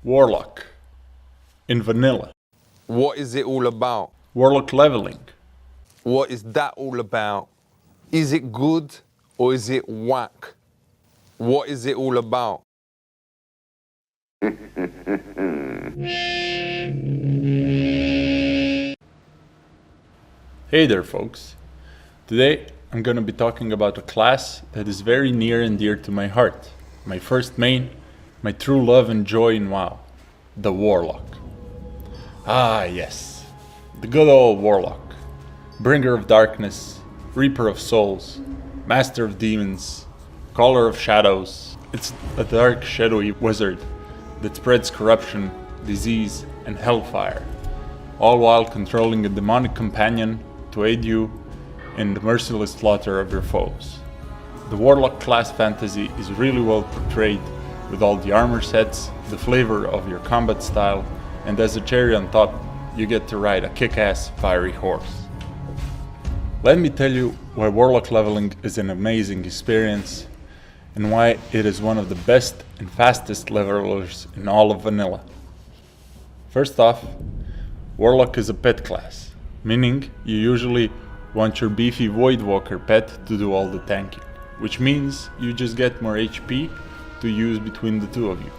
Warlock in vanilla. What is it all about? Warlock leveling. What is that all about? Is it good or is it whack? What is it all about? Hey there folks. Today I'm gonna be talking about a class that is very near and dear to my heart. My first main, my true love and joy in WoW. The Warlock. Ah yes, the good old Warlock. Bringer of darkness, reaper of souls, master of demons, caller of shadows. It's a dark shadowy wizard that spreads corruption, disease and hellfire, all while controlling a demonic companion to aid you in the merciless slaughter of your foes. The Warlock class fantasy is really well portrayed with all the armor sets, the flavor of your combat style, and as a cherry on top, you get to ride a kick-ass fiery horse. Let me tell you why Warlock leveling is an amazing experience and why it is one of the best and fastest levelers in all of vanilla. First off, Warlock is a pet class, meaning you usually want your beefy Voidwalker pet to do all the tanking, which means you just get more HP to use between the two of you.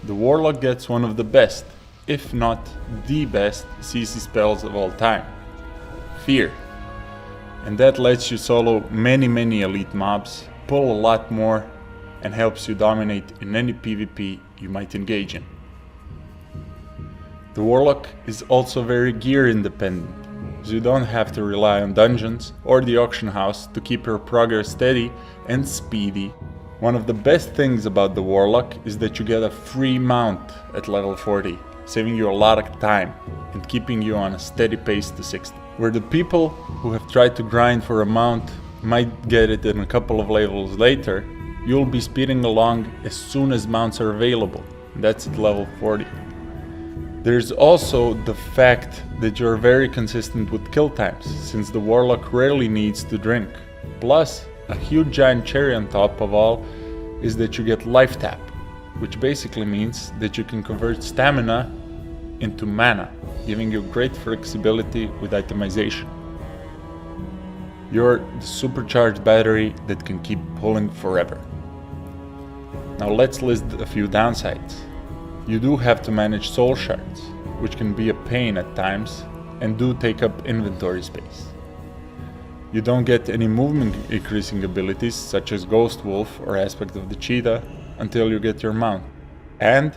The Warlock gets one of the best, if not the best, CC spells of all time, Fear. And that lets you solo many elite mobs, pull a lot more, and helps you dominate in any PvP you might engage in. The Warlock is also very gear independent, so you don't have to rely on dungeons or the auction house to keep your progress steady and speedy. One of the best things about the Warlock is that you get a free mount at level 40, saving you a lot of time and keeping you on a steady pace to 60. Where the people who have tried to grind for a mount might get it in a couple of levels later, you'll be speeding along as soon as mounts are available. That's at level 40. There's also the fact that you're very consistent with kill times, since the Warlock rarely needs to drink. Plus, a huge giant cherry on top of all is that you get life tap, which basically means that you can convert stamina into mana, giving you great flexibility with itemization. You're the supercharged battery that can keep pulling forever. Now let's list a few downsides. You do have to manage soul shards, which can be a pain at times and do take up inventory space. You don't get any movement increasing abilities such as Ghost Wolf or Aspect of the Cheetah until you get your mount. And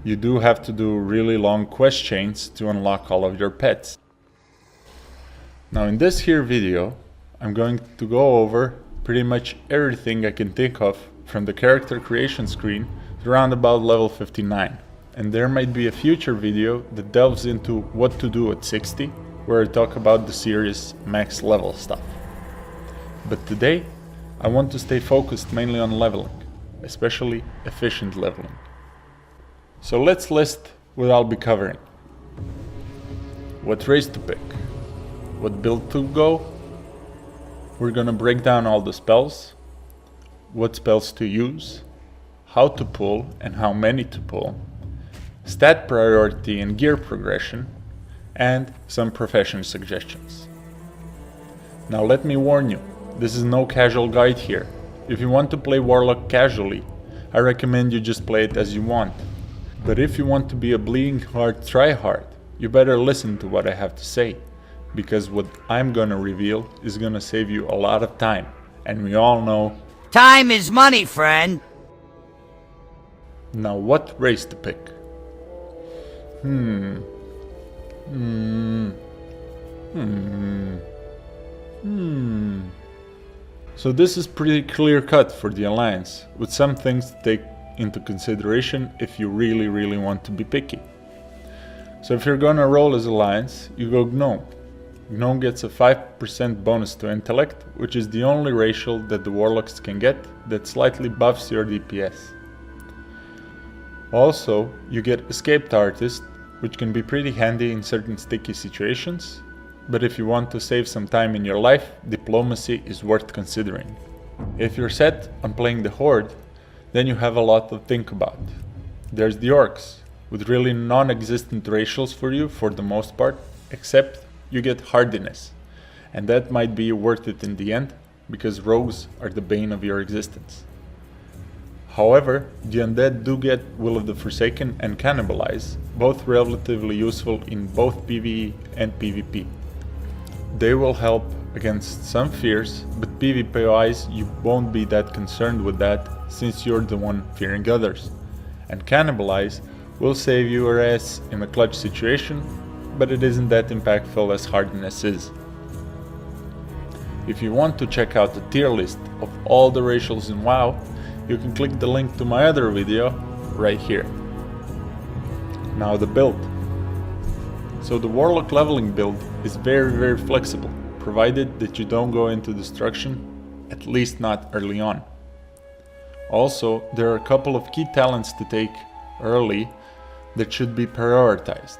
you do have to do really long quest chains to unlock all of your pets. Now in this here video, I'm going to go over pretty much everything I can think of from the character creation screen to around about level 59. And there might be a future video that delves into what to do at 60, where I talk about the serious max level stuff. But today, I want to stay focused mainly on leveling, especially efficient leveling. So let's list what I'll be covering. What race to pick, what build to go. We're gonna break down all the spells, what spells to use, how to pull and how many to pull, stat priority and gear progression, and some profession suggestions. Now let me warn you, this is no casual guide here. If you want to play Warlock casually, I recommend you just play it as you want. But if you want to be a bleeding heart tryhard, you better listen to what I have to say, because what I'm gonna reveal is gonna save you a lot of time, and we all know time is money, friend. Now what race to pick? So this is pretty clear cut for the Alliance, with some things to take into consideration if you really want to be picky. So if you're gonna roll as Alliance, you go Gnome. Gnome gets a 5% bonus to Intellect, which is the only racial that the Warlocks can get that slightly buffs your DPS. Also, you get Escaped Artist, which can be pretty handy in certain sticky situations, but if you want to save some time in your life, Diplomacy is worth considering. If you're set on playing the Horde, then you have a lot to think about. There's the orcs, with really non-existent racials for you for the most part, except you get hardiness. And that might be worth it in the end, because rogues are the bane of your existence. However, the undead do get Will of the Forsaken and Cannibalize, both relatively useful in both PvE and PvP. They will help against some fears, but PvP-wise you won't be that concerned with that since you're the one fearing others. And Cannibalize will save your ass in a clutch situation, but it isn't that impactful as hardness is. If you want to check out the tier list of all the racials in WoW, you can click the link to my other video right here. Now the build. So the Warlock leveling build is very flexible, provided that you don't go into destruction, at least not early on. Also, there are a couple of key talents to take early that should be prioritized.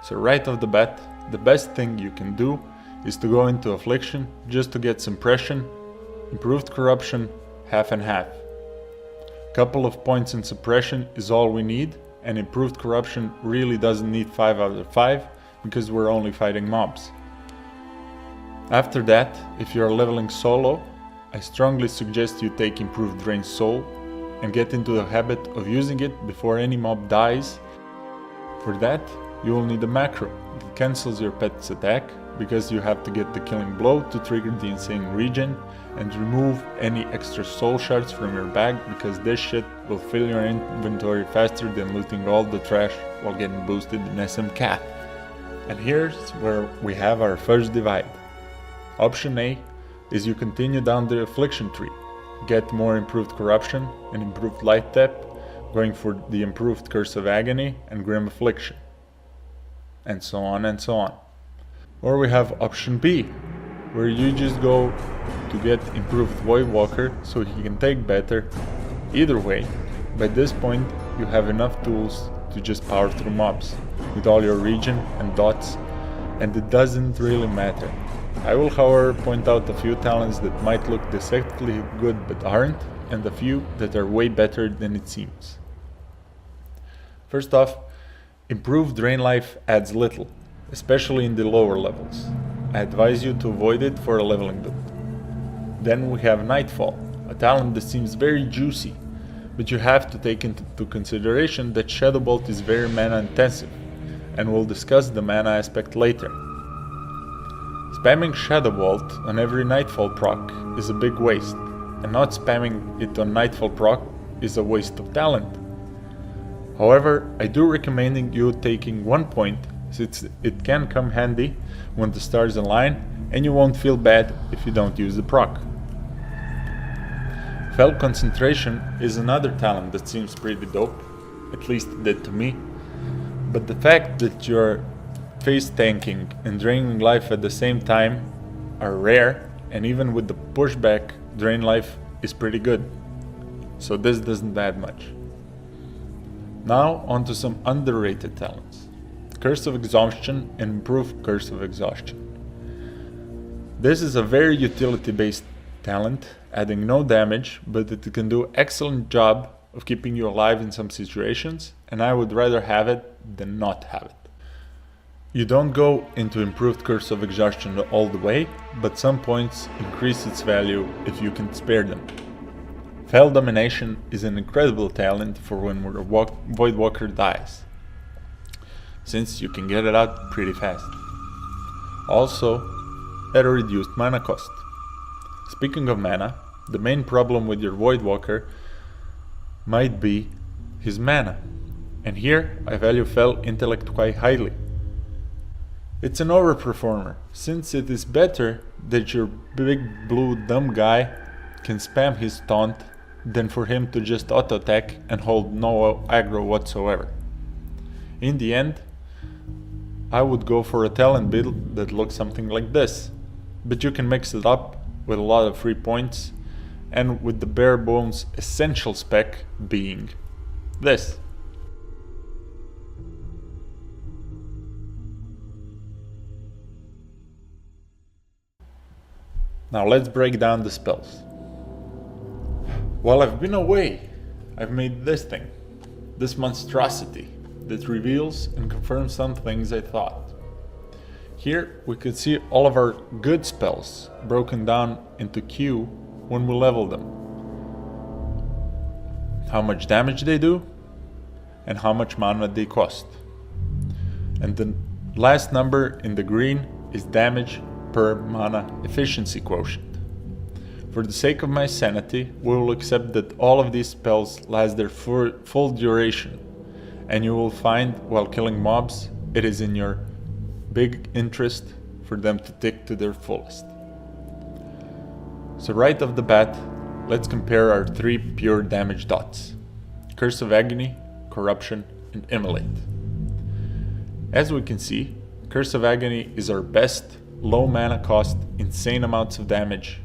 So right off the bat, the best thing you can do is to go into Affliction just to get Suppression, Improved Corruption, half and half. Couple of points in Suppression is all we need, and Improved Corruption really doesn't need 5 out of 5 because we're only fighting mobs. After that, if you're leveling solo, I strongly suggest you take Improved Drain Soul and get into the habit of using it before any mob dies. For that, you will need a macro that cancels your pet's attack because you have to get the killing blow to trigger the insane regen and remove any extra soul shards from your bag because this shit will fill your inventory faster than looting all the trash while getting boosted in SM Cat. And here's where we have our first divide. Option A is you continue down the Affliction tree, get more Improved Corruption and Improved Light Tap, going for the Improved Curse of Agony and Grim Affliction, and so on and so on. Or we have option B, where you just go to get Improved Voidwalker so he can take better. Either way, by this point you have enough tools to just power through mobs with all your regen and dots, and it doesn't really matter. I will however point out a few talents that might look deceptively good but aren't, and a few that are way better than it seems. First off, Improved Drain Life adds little, especially in the lower levels. I advise you to avoid it for a leveling build. Then we have Nightfall, a talent that seems very juicy, but you have to take into consideration that Shadow Bolt is very mana intensive, and we'll discuss the mana aspect later. Spamming Shadow Bolt on every Nightfall proc is a big waste, and not spamming it on Nightfall proc is a waste of talent. However, I do recommend you taking 1 point, since it can come handy when the stars align, and you won't feel bad if you don't use the proc. Fell Concentration is another talent that seems pretty dope, at least it did to me, but the fact that you're face tanking and draining life at the same time are rare, and even with the pushback, drain life is pretty good, so this doesn't add much. Now onto some underrated talents. Curse of Exhaustion and Improved Curse of Exhaustion. This is a very utility based talent, adding no damage, but it can do excellent job of keeping you alive in some situations, and I would rather have it than not have it. You don't go into Improved Curse of Exhaustion all the way, but some points increase its value if you can spare them. Fell Domination is an incredible talent for when your Voidwalker dies, since you can get it out pretty fast. Also, at a reduced mana cost. Speaking of mana, the main problem with your Voidwalker might be his mana, and here I value Fell Intellect quite highly. It's an overperformer, since it is better that your big blue dumb guy can spam his taunt than for him to just auto attack and hold no aggro whatsoever. In the end, I would go for a talent build that looks something like this, but you can mix it up with a lot of free points, and with the bare bones essential spec being this. Now let's break down the spells. While I've been away, I've made this thing. this monstrosity that reveals and confirms some things I thought. Here we could see all of our good spells broken down into Q when we level them. How much damage they do and how much mana they cost. And the last number in the green is damage per mana efficiency quotient. For the sake of my sanity, we will accept that all of these spells last their full duration, and you will find while killing mobs, it is in your big interest for them to tick to their fullest. So right off the bat, let's compare our 3 pure damage dots: Curse of Agony, Corruption, and Immolate. As we can see, Curse of Agony is our best, low mana cost, insane amounts of damage,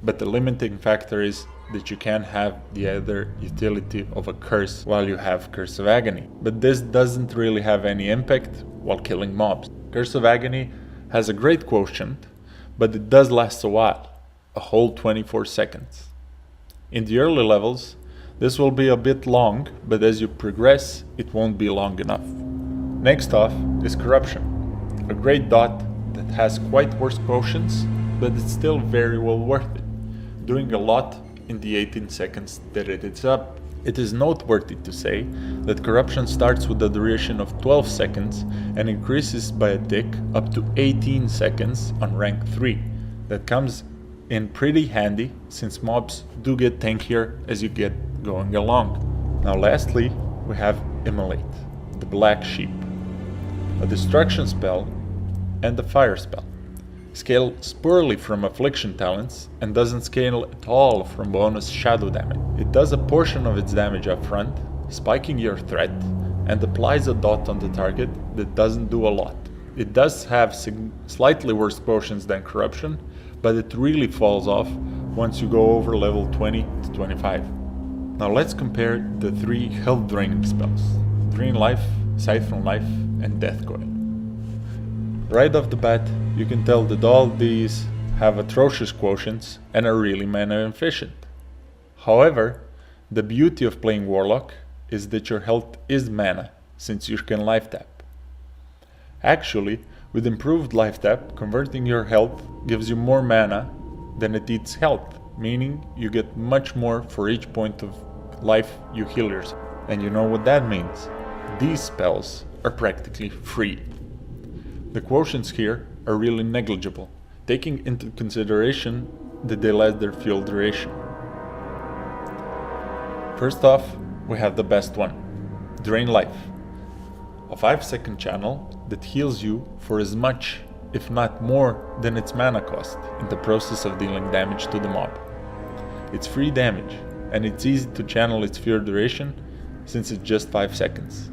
but the limiting factor is that you can't have the other utility of a curse while you have Curse of Agony. But this doesn't really have any impact while killing mobs. Curse of Agony has a great quotient, but it does last a while, a whole 24 seconds. In the early levels, this will be a bit long, but as you progress, it won't be long enough. Next off is Corruption, a great dot that has quite worse quotients, but it's still very well worth it, doing a lot in the 18 seconds that it is up. It is noteworthy to say that Corruption starts with a duration of 12 seconds and increases by a tick up to 18 seconds on rank 3. That comes in pretty handy since mobs do get tankier as you get going along. Now lastly, we have Immolate, the Black Sheep, a destruction spell and a fire spell. Scales poorly from affliction talents and doesn't scale at all from bonus shadow damage. It does a portion of its damage up front, spiking your threat, and applies a dot on the target that doesn't do a lot. It does have slightly worse potions than Corruption, but it really falls off once you go over level 20 to 25. Now let's compare the 3 health draining spells: Drain Life, Siphon Life, and Death Coil. Right off the bat, you can tell that all these have atrocious quotients and are really mana efficient. However, the beauty of playing Warlock is that your health is mana, since you can life tap. Actually, with improved life tap, converting your health gives you more mana than it eats health, meaning you get much more for each point of life you heal yourself. And you know what that means. These spells are practically free. The quotients here are really negligible, taking into consideration that they last their full duration. First off, we have the best one, Drain Life, a 5-second channel that heals you for as much, if not more, than its mana cost in the process of dealing damage to the mob. It's free damage, and it's easy to channel its full duration since it's just 5 seconds.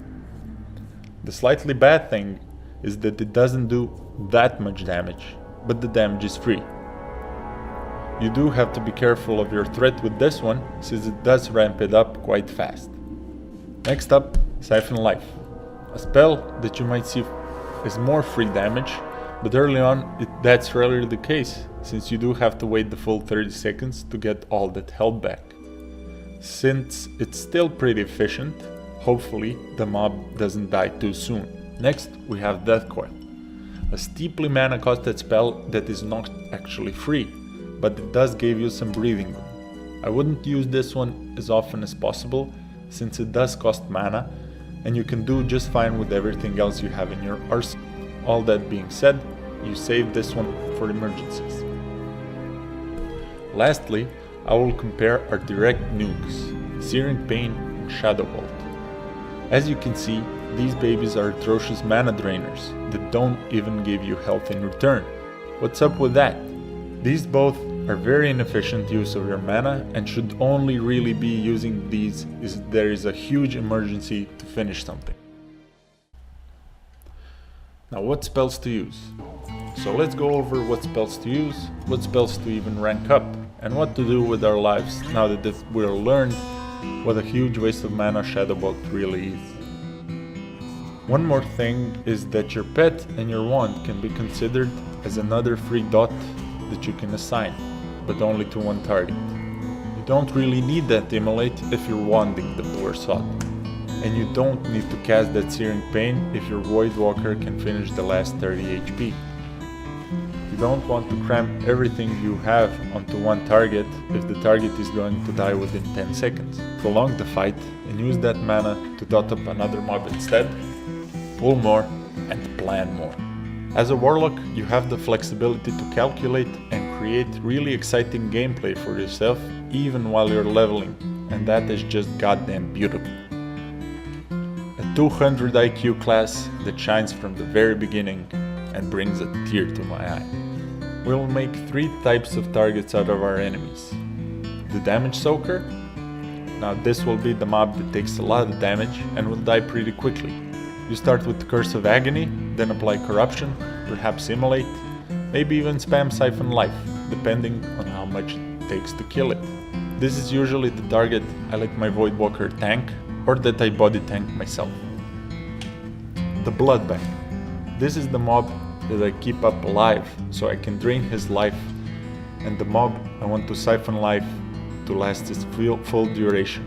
The slightly bad thing is that it doesn't do that much damage, but the damage is free. You do have to be careful of your threat with this one, since it does ramp it up quite fast. Next up, Siphon Life, a spell that you might see as more free damage, but early on that's rarely the case, since you do have to wait the full 30 seconds to get all that health back. Since it's still pretty efficient, hopefully the mob doesn't die too soon. Next, we have Death Coil, a steeply mana costed spell that is not actually free, but it does give you some breathing room. I wouldn't use this one as often as possible, since it does cost mana, and you can do just fine with everything else you have in your arsenal. All that being said, you save this one for emergencies. Lastly, I will compare our direct nukes, Searing Pain and Shadow Bolt. As you can see, these babies are atrocious mana drainers that don't even give you health in return. What's up with that? These both are very inefficient use of your mana and should only really be using these if there is a huge emergency to finish something. Now what spells to use? So let's go over what spells to use, what spells to even rank up, and what to do with our lives now that we've learned what a huge waste of mana Shadow Bolt really is. One more thing is that your pet and your wand can be considered as another free dot that you can assign, but only to one target. You don't really need that Immolate if you're wanding the poor sod, and you don't need to cast that Searing Pain if your Void Walker can finish the last 30 HP. You don't want to cram everything you have onto one target if the target is going to die within 10 seconds. Prolong the fight and use that mana to dot up another mob instead, pull more, and plan more. As a Warlock, you have the flexibility to calculate and create really exciting gameplay for yourself even while you're leveling, and that is just goddamn beautiful. A 200 IQ class that shines from the very beginning and brings a tear to my eye. We'll make 3 types of targets out of our enemies. The Damage Soaker. Now this will be the mob that takes a lot of damage and will die pretty quickly. You start with the Curse of Agony, then apply Corruption, perhaps Immolate, maybe even spam Siphon Life, depending on how much it takes to kill it. This is usually the target I let my Void Walker tank, or that I body tank myself. The Bloodbag. This is the mob that I keep up alive so I can drain his life, and the mob I want to Siphon Life to last its full duration.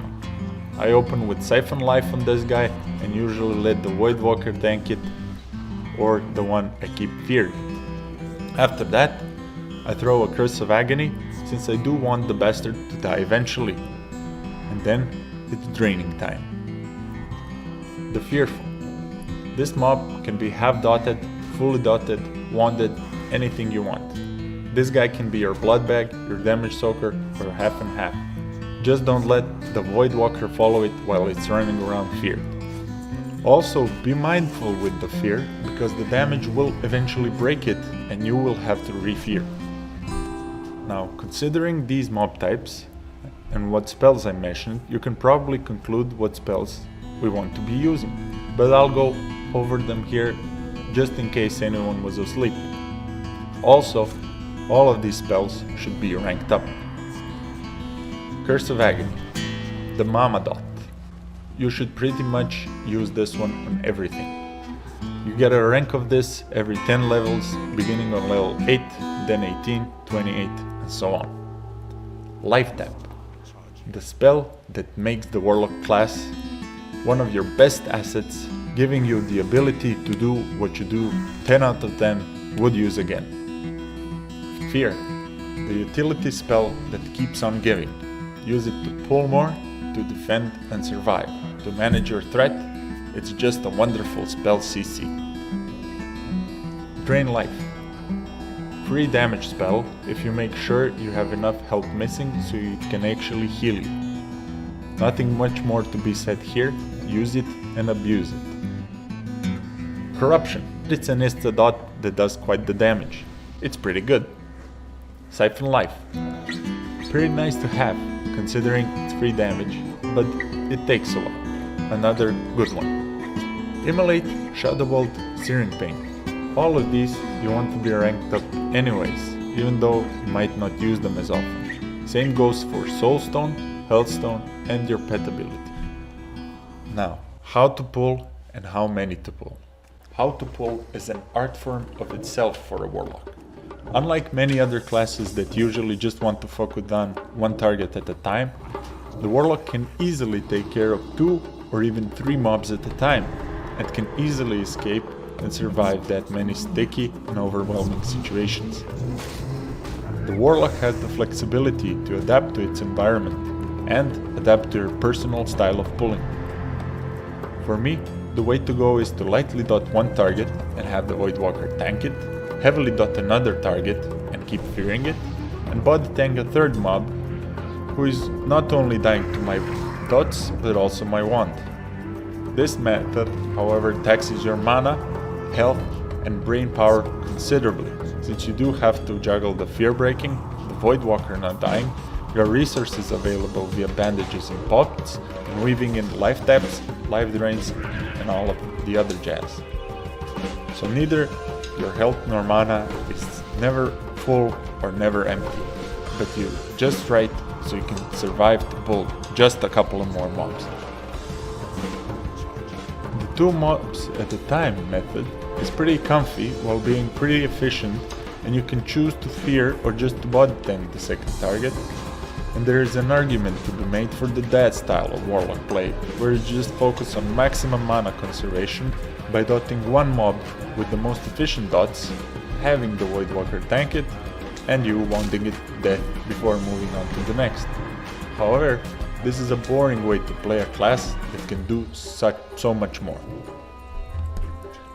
I open with Siphon Life on this guy and usually let the Void Walker tank it, or the one I keep feared. After that, I throw a Curse of Agony since I do want the bastard to die eventually. And then it's draining time. The Fearful. This mob can be half dotted, fully dotted, wanded, anything you want. This guy can be your blood bag, your damage soaker, or half and half. Just don't let the Void Walker follow it while it's running around feared. Also, be mindful with the fear, because the damage will eventually break it and you will have to re-fear. Now, considering these mob types and what spells I mentioned, you can probably conclude what spells we want to be using, but I'll go over them here just in case anyone was asleep. Also, all of these spells should be ranked up. Curse of Agony, the Mama Dot. You should pretty much use this one on everything. You get a rank of this every 10 levels, beginning on level 8, then 18, 28, and so on. Life Tap, the spell that makes the Warlock class one of your best assets, giving you the ability to do what you do 10 out of 10 would use again. Fear, the utility spell that keeps on giving. Use it to pull more, to defend and survive. To manage your threat, it's just a wonderful spell CC. Drain Life, free damage spell if you make sure you have enough health missing so it can actually heal you. Nothing much more to be said here, use it and abuse it. Corruption, it's an insta dot that does quite the damage. It's pretty good. Siphon Life, pretty nice to have considering it's free damage, but it takes a lot. Another good one. Immolate, Shadow Bolt, Searing Pain. All of these you want to be ranked up anyways, even though you might not use them as often. Same goes for Soulstone, Healthstone, and your pet ability. Now, how to pull and how many to pull. How to pull is an art form of itself for a Warlock. Unlike many other classes that usually just want to focus on one target at a time, the Warlock can easily take care of 2 or even 3 mobs at a time, and can easily escape and survive that many sticky and overwhelming situations. The Warlock has the flexibility to adapt to its environment and adapt to your personal style of pulling. For me, the way to go is to lightly dot one target and have the Void Walker tank it, heavily dot another target and keep fearing it, and body tank a third mob who is not only dying to my dots but also my wand. This method, however, taxes your mana, health and brain power considerably, since you do have to juggle the fear breaking, the Void Walker not dying, your resources available via bandages and pots, and weaving in life taps, life drains, and all of the other jazz. So neither your health nor mana is never full or never empty, but you just right so you can survive to pull just a couple of more mobs. The 2 mobs at a time method is pretty comfy while being pretty efficient, and you can choose to fear or just body tank the second target, And there is an argument to be made for the dead style of warlock play, where you just focus on maximum mana conservation by dotting one mob with the most efficient dots, having the Voidwalker tank it, and you wounding it to death before moving on to the next. However, this is a boring way to play a class that can do so much more.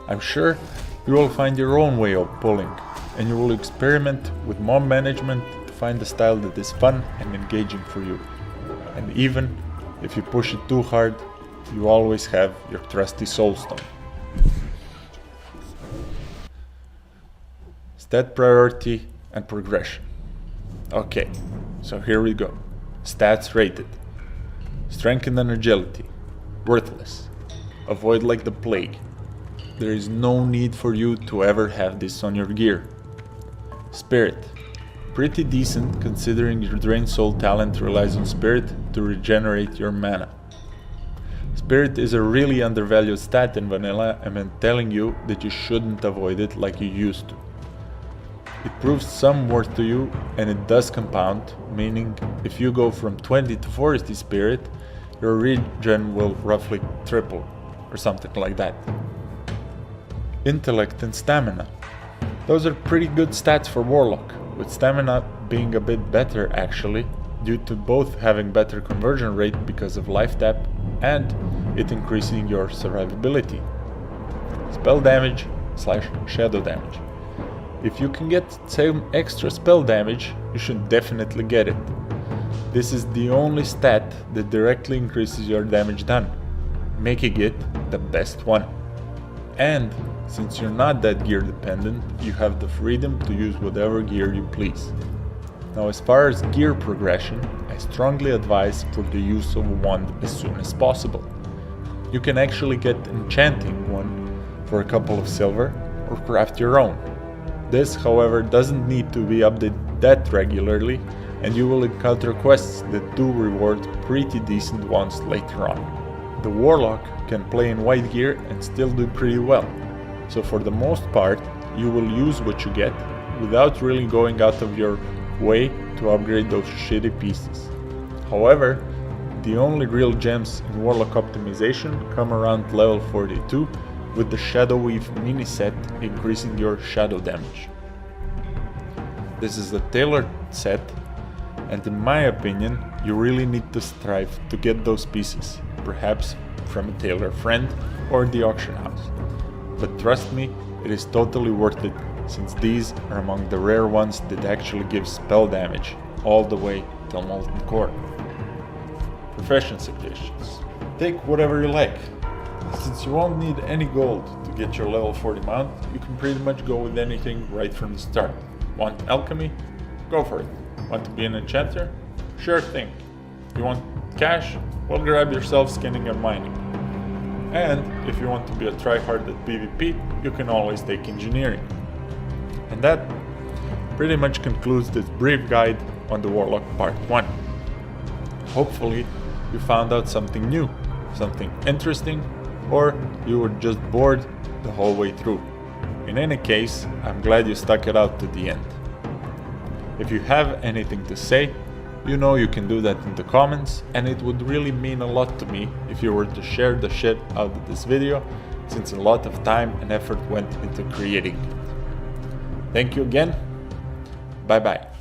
I'm sure you will find your own way of pulling, and you will experiment with mob management to find a style that is fun and engaging for you. And even if you push it too hard, you always have your trusty soulstone. Stat priority and progression. Okay, so here we go. Stats rated. Strength and agility. Worthless. Avoid like the plague. There is no need for you to ever have this on your gear. Spirit. Pretty decent considering your Drain Soul talent relies on Spirit to regenerate your mana. Spirit is a really undervalued stat in vanilla, and I'm telling you that you shouldn't avoid it like you used to. It proves some worth to you, and it does compound, meaning if you go from 20 to 40 Spirit, your regen will roughly triple, or something like that. Intellect and Stamina. Those are pretty good stats for Warlock, with Stamina being a bit better actually, due to both having better conversion rate because of life tap, and it increasing your survivability. Spell damage / shadow damage. If you can get some extra spell damage, you should definitely get it. This is the only stat that directly increases your damage done, making it the best one. And since you're not that gear dependent, you have the freedom to use whatever gear you please. Now, as far as gear progression, I strongly advise for the use of a wand as soon as possible. You can actually get enchanting one for a couple of silver or craft your own. This, however, doesn't need to be updated that regularly, and you will encounter quests that do reward pretty decent ones later on. The Warlock can play in white gear and still do pretty well, so for the most part you will use what you get without really going out of your way to upgrade those shitty pieces. However, the only real gems in Warlock optimization come around level 42 with the Shadow Weave mini set increasing your shadow damage. This is a tailored set, and in my opinion you really need to strive to get those pieces, perhaps from a tailor friend or the auction house. But trust me, it is totally worth it, since these are among the rare ones that actually give spell damage all the way till Molten Core. Profession suggestions. Take whatever you like. Since you won't need any gold to get your level 40 mount, you can pretty much go with anything right from the start. Want alchemy? Go for it. Want to be an enchanter? Sure thing. You want cash? Well, grab yourself skinning and mining. And if you want to be a tryhard at PvP, you can always take engineering. And that pretty much concludes this brief guide on the Warlock Part 1. Hopefully you found out something new, something interesting, or you were just bored the whole way through. In any case, I'm glad you stuck it out to the end. If you have anything to say, you know you can do that in the comments, and it would really mean a lot to me if you were to share the shit out of this video, since a lot of time and effort went into creating it. Thank you again. Bye bye.